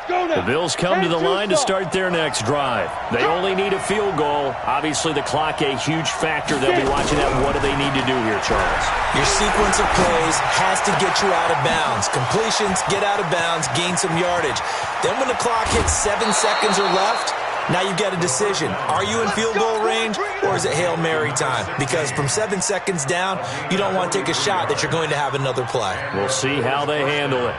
The Bills come to the line to start their next drive. They only need a field goal. Obviously, the clock a huge factor. They'll be watching that. What do they need to do here, Charles? Your sequence of plays has to get you out of bounds. Completions, get out of bounds, gain some yardage. Then when the clock hits 7 seconds or left, now you've got a decision. Are you in field goal range or is it Hail Mary time? Because from 7 seconds down, you don't want to take a shot that you're going to have another play. We'll see how they handle it.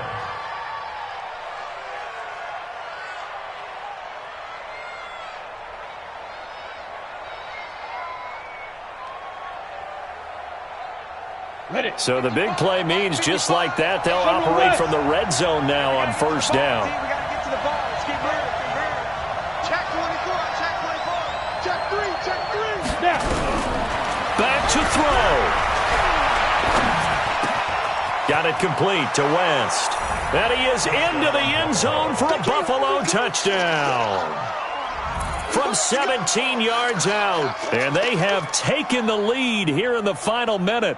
So the big play means just like that, they'll operate from the red zone now on first down. We got to get to the ball. Let's get rid of it. Check 24. Check 24. Check 3. Check 3. Snap. Back to throw. Got it complete to West. And he is into the end zone for a Buffalo touchdown. From 17 yards out. And they have taken the lead here in the final minute.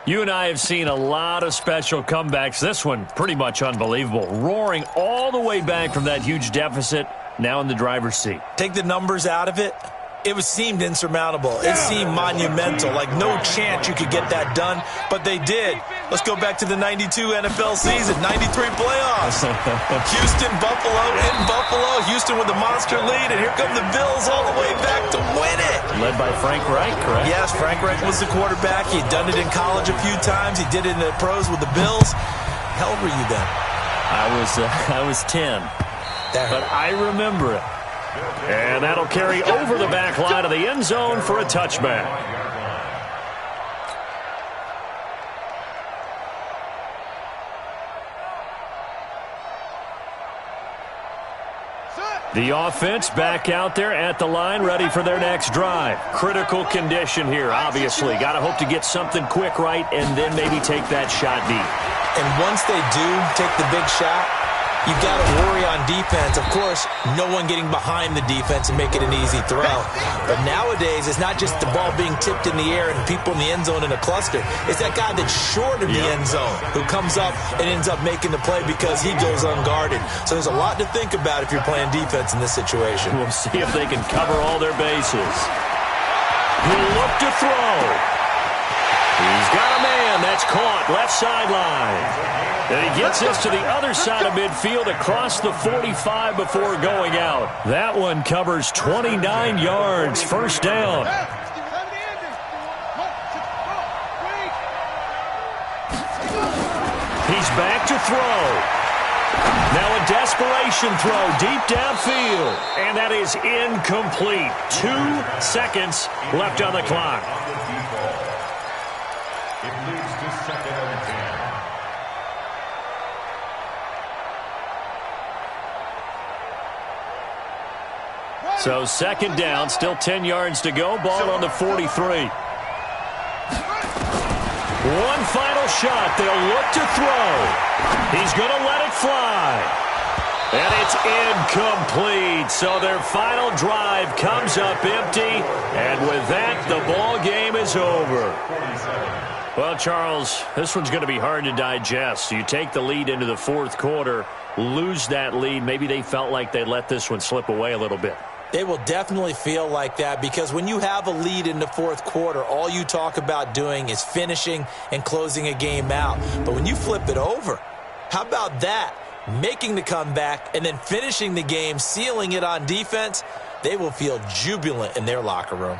You and I have seen a lot of special comebacks. This one, pretty much unbelievable. Roaring all the way back from that huge deficit, now in the driver's seat. Take the numbers out of it. It seemed insurmountable. It seemed monumental, like no chance you could get that done, but they did. Let's go back to the 92 NFL season, 93 playoffs. Houston, Buffalo, in Buffalo. Houston with the monster lead, and here come the Bills all the way back to win it. Led by Frank Reich, correct? Yes, Frank Reich was the quarterback. He'd done it in college a few times. He did it in the pros with the Bills. How old were you then? I was 10, but I remember it. And that'll carry over the back line of the end zone for a touchback. The offense back out there at the line, ready for their next drive. Critical condition here, obviously. Got to hope to get something quick right and then maybe take that shot deep. And once they do take the big shot, you've got to worry on defense. Of course, no one getting behind the defense and make it an easy throw. But nowadays, it's not just the ball being tipped in the air and people in the end zone in a cluster. It's that guy that's short of the end zone who comes up and ends up making the play because he goes unguarded. So there's a lot to think about if you're playing defense in this situation. We'll see if they can cover all their bases. He'll look to throw. He's got a man. That's caught left sideline. And he gets this to the other side of midfield across the 45 before going out. That one covers 29 yards. First down. He's back to throw. Now a desperation throw deep downfield. And that is incomplete. 2 seconds left on the clock. It leads to second and 10. So second down, still 10 yards to go. Ball on the 43. One final shot. They'll look to throw. He's going to let it fly. And it's incomplete. So their final drive comes up empty. And with that, the ball game is over. Well, Charles, this one's going to be hard to digest. You take the lead into the fourth quarter, lose that lead. Maybe they felt like they let this one slip away a little bit. They will definitely feel like that because when you have a lead in the fourth quarter, all you talk about doing is finishing and closing a game out. But when you flip it over, how about that? Making the comeback and then finishing the game, sealing it on defense, they will feel jubilant in their locker room.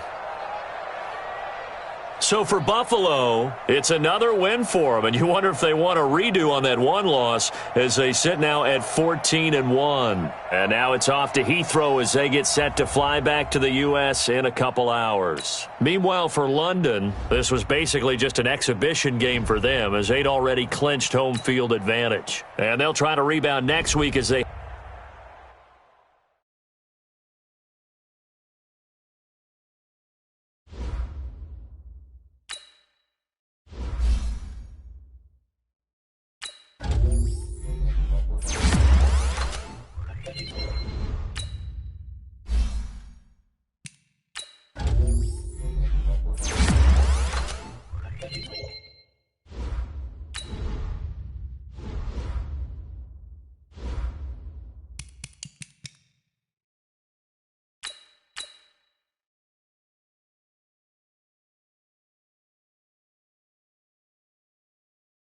So for Buffalo, it's another win for them, and you wonder if they want a redo on that one loss as they sit now at 14-1. And now it's off to Heathrow as they get set to fly back to the U.S. in a couple hours. Meanwhile, for London, this was basically just an exhibition game for them as they'd already clinched home field advantage. And they'll try to rebound next week as they